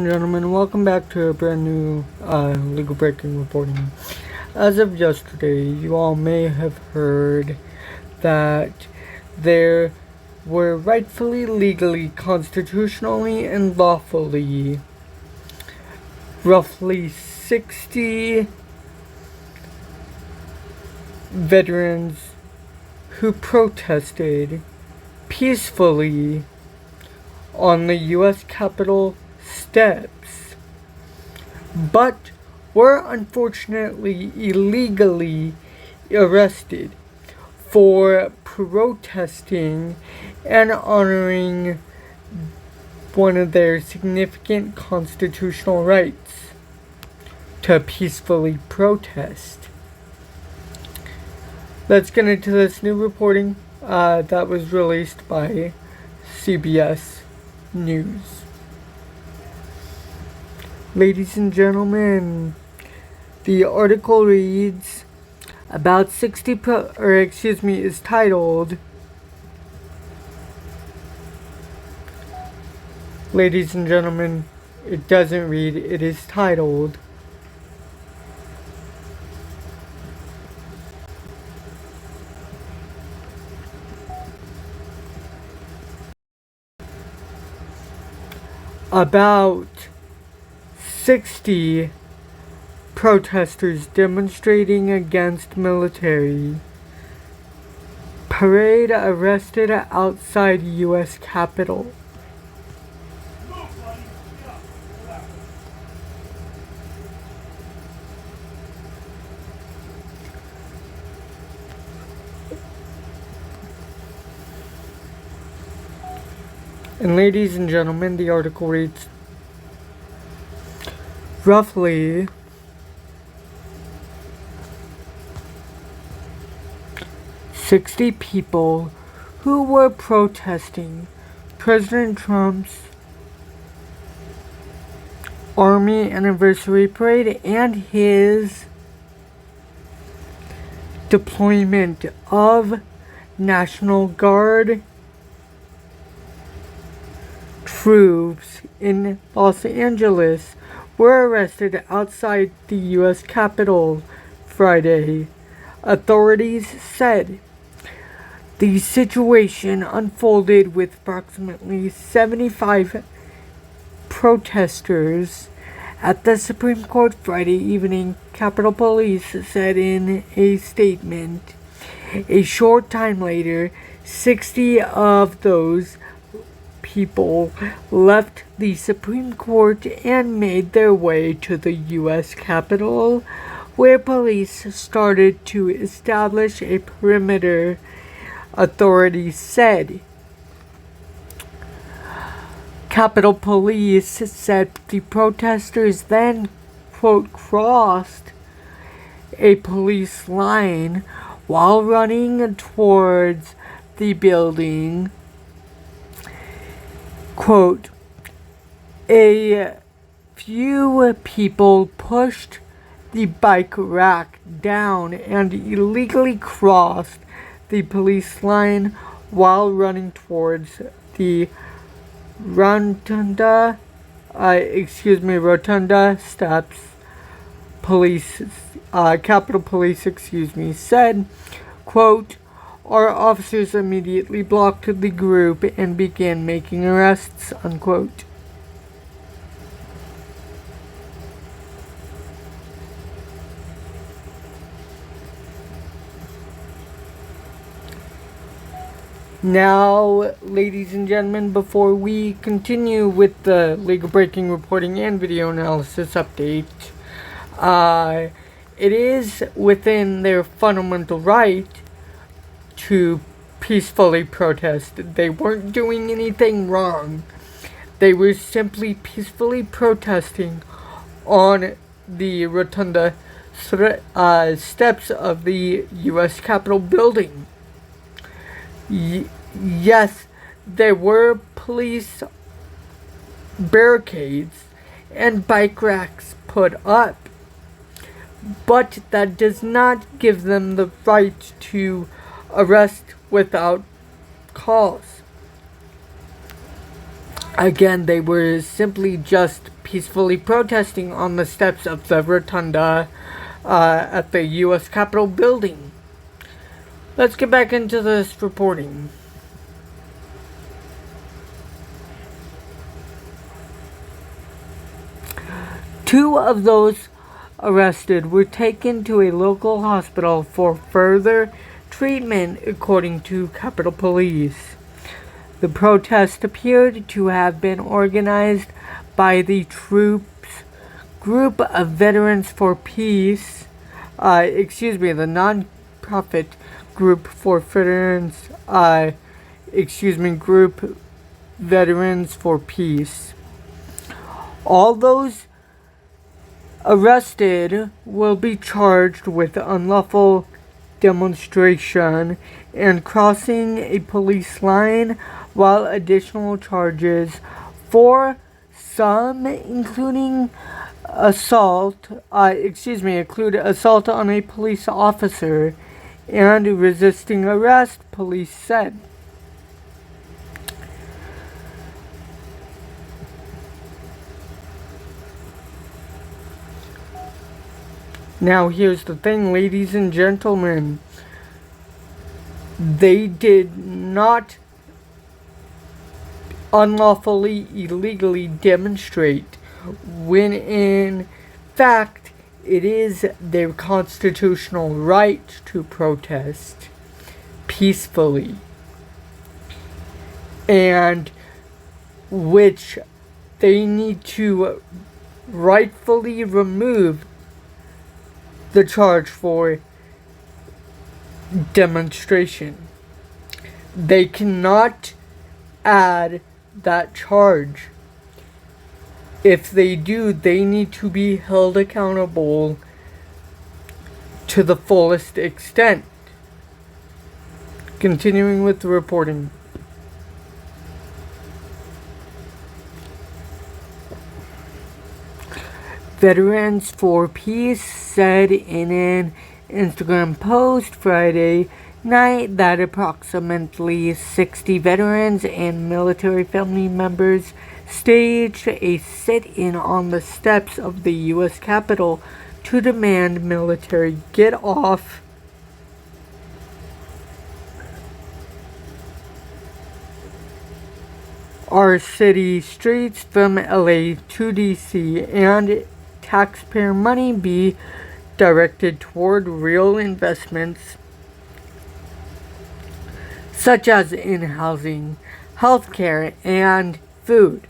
Gentlemen, welcome back to a brand new legal breaking reporting. As of yesterday, you all may have heard that there were rightfully, legally, constitutionally, and lawfully roughly 60 veterans who protested peacefully on the U.S. Capitol steps, but were unfortunately illegally arrested for protesting and honoring one of their significant constitutional rights to peacefully protest. Let's get into this new reporting that was released by CBS News. Ladies and gentlemen, the article reads about 60 is titled, ladies and gentlemen, it doesn't read, it is titled, about 60 protesters demonstrating against military parade arrested outside U.S. Capitol. And ladies and gentlemen, the article reads, roughly 60 people who were protesting President Trump's Army Anniversary Parade and his deployment of National Guard troops in Los Angeles were arrested outside the U.S. Capitol Friday. Authorities said the situation unfolded with approximately 75 protesters at the Supreme Court Friday evening, Capitol Police said in a statement. A short time later, 60 of those people left the Supreme Court and made their way to the U.S. Capitol, where police started to establish a perimeter, authorities said. Capitol Police said the protesters then, quote, crossed a police line while running towards the building. Quote, a few people pushed the bike rack down and illegally crossed the police line while running towards the rotunda steps. Capitol Police, said, quote, our officers immediately blocked the group and began making arrests, unquote. Now, ladies and gentlemen, before we continue with the legal breaking reporting and video analysis update, it is within their fundamental right to peacefully protest. They weren't doing anything wrong. They were simply peacefully protesting on the rotunda steps of the U.S. Capitol building. Yes, there were police barricades and bike racks put up, but that does not give them the right to arrest without cause. Again, they were simply just peacefully protesting on the steps of the rotunda at the U.S. Capitol building. Let's get back into this reporting. Two of those arrested were taken to a local hospital for further treatment, according to Capitol Police. The protest appeared to have been organized by the troops' group of Veterans for Peace, the non-profit group for veterans, group Veterans for Peace. All those arrested will be charged with unlawful demonstration and crossing a police line, while additional charges for some include assault on a police officer and resisting arrest, police said. Now here's the thing, ladies and gentlemen. They did not unlawfully, illegally demonstrate, when in fact it is their constitutional right to protest peacefully, and which they need to rightfully remove the charge for demonstration. They cannot add that charge. If they do, they need to be held accountable to the fullest extent. Continuing with the reporting. Veterans for Peace said in an Instagram post Friday night that approximately 60 veterans and military family members staged a sit-in on the steps of the U.S. Capitol to demand military get off our city streets from LA to DC and taxpayer money be directed toward real investments such as in housing, healthcare, and food,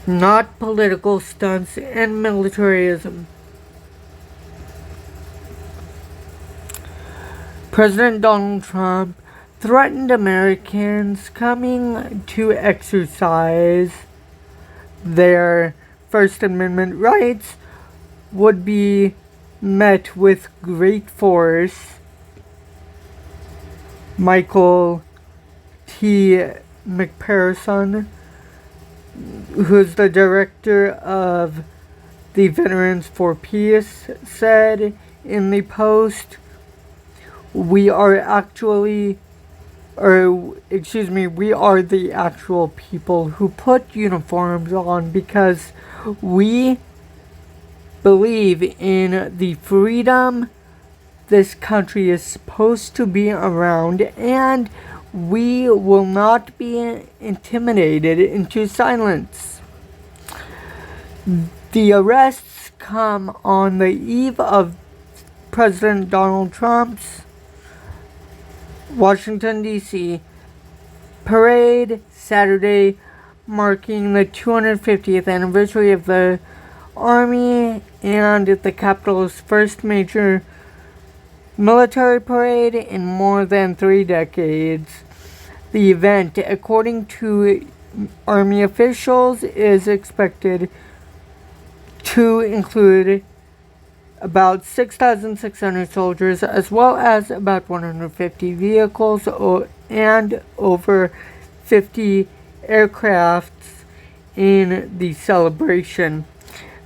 not political stunts and militarism. President Donald Trump threatened Americans coming to exercise their First Amendment rights would be met with great force. Michael T. McPherson, who's the director of the Veterans for Peace, said in the post, we are the actual people who put uniforms on because we believe in the freedom this country is supposed to be around, and we will not be intimidated into silence. The arrests come on the eve of President Donald Trump's Washington, D.C. parade Saturday, marking the 250th anniversary of the Army and the Capitol's first major military parade in more than 3 decades. The event, according to Army officials, is expected to include about 6,600 soldiers, as well as about 150 vehicles and over 50 aircrafts in the celebration.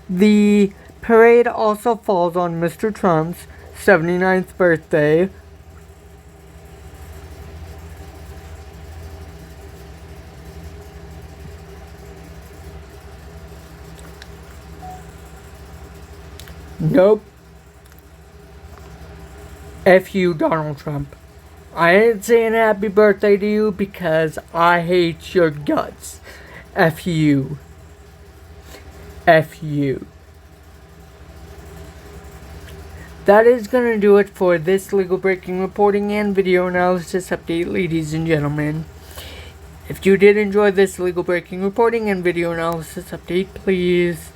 The parade also falls on Mr. Trump's 79th birthday. Nope. F you, Donald Trump. I ain't saying happy birthday to you because I hate your guts. F you. F you. That is going to do it for this legal breaking reporting and video analysis update, ladies and gentlemen. If you did enjoy this legal breaking reporting and video analysis update, please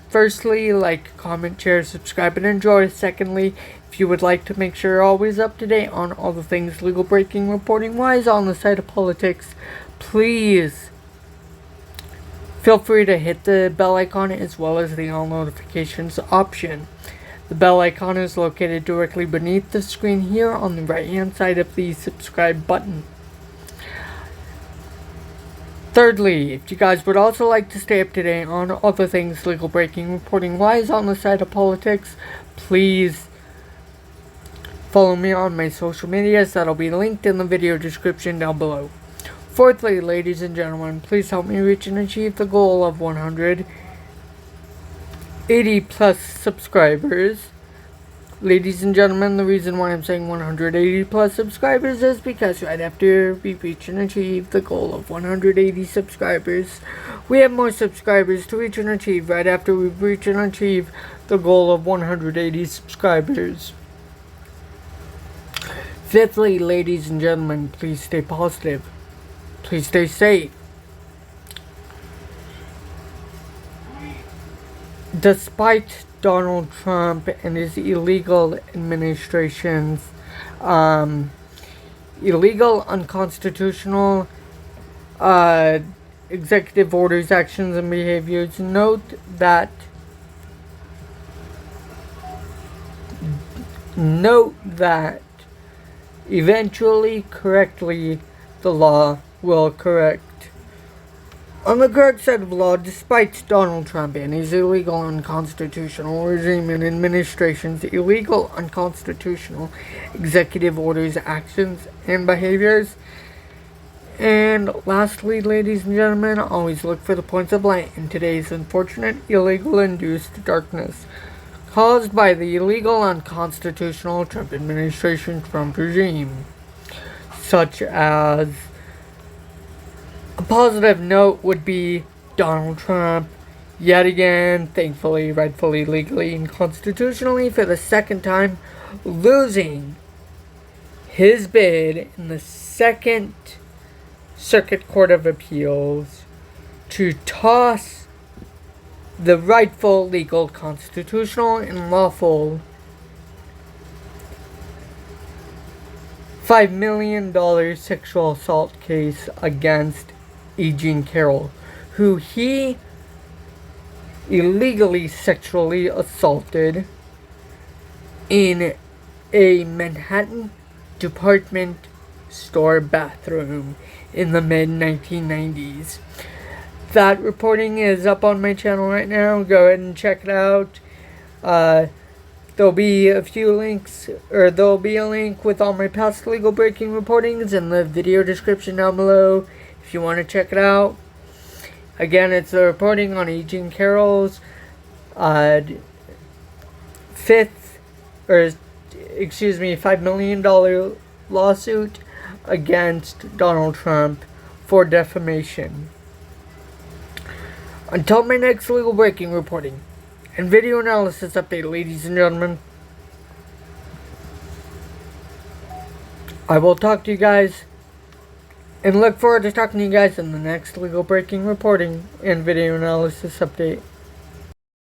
firstly, like, comment, share, subscribe, and enjoy. Secondly, if you would like to make sure you're always up to date on all the things legal breaking reporting wise on the side of politics, please feel free to hit the bell icon as well as the all notifications option. The bell icon is located directly beneath the screen here on the right hand side of the subscribe button. Thirdly, if you guys would also like to stay up to date on other things legal breaking reporting wise on the side of politics, please follow me on my social medias that'll be linked in the video description down below. Fourthly, ladies and gentlemen, please help me reach and achieve the goal of 180 plus subscribers. Ladies and gentlemen, the reason why I'm saying 180 plus subscribers is because right after we reach and achieve the goal of 180 subscribers, we have more subscribers to reach and achieve right after we reach and achieve the goal of 180 subscribers. Fifthly, ladies and gentlemen, please stay positive. Please stay safe. Despite Donald Trump and his illegal administration's illegal, unconstitutional executive orders, actions, and behaviors, note that eventually, correctly, the law will correct. On the correct side of the law, despite Donald Trump and his illegal, unconstitutional regime and administration's illegal, unconstitutional executive orders, actions, and behaviors. And lastly, ladies and gentlemen, always look for the points of light in today's unfortunate, illegal, induced darkness caused by the illegal, unconstitutional Trump administration, Trump regime, such as a positive note would be Donald Trump, yet again, thankfully, rightfully, legally, and constitutionally, for the second time, losing his bid in the Second Circuit Court of Appeals to toss the rightful, legal, constitutional, and lawful $5 million sexual assault case against E. Jean Carroll, who he illegally sexually assaulted in a Manhattan department store bathroom in the mid-1990s. That reporting is up on my channel right now. Go ahead and check it out. There'll be a few links, or there'll be a link with all my past legal breaking reportings in the video description down below if you want to check it out. Again, it's the reporting on E. Jean Carroll's $5 million lawsuit against Donald Trump for defamation. Until my next legal breaking reporting and video analysis update, ladies and gentlemen, I will talk to you guys and look forward to talking to you guys in the next legal breaking reporting and video analysis update.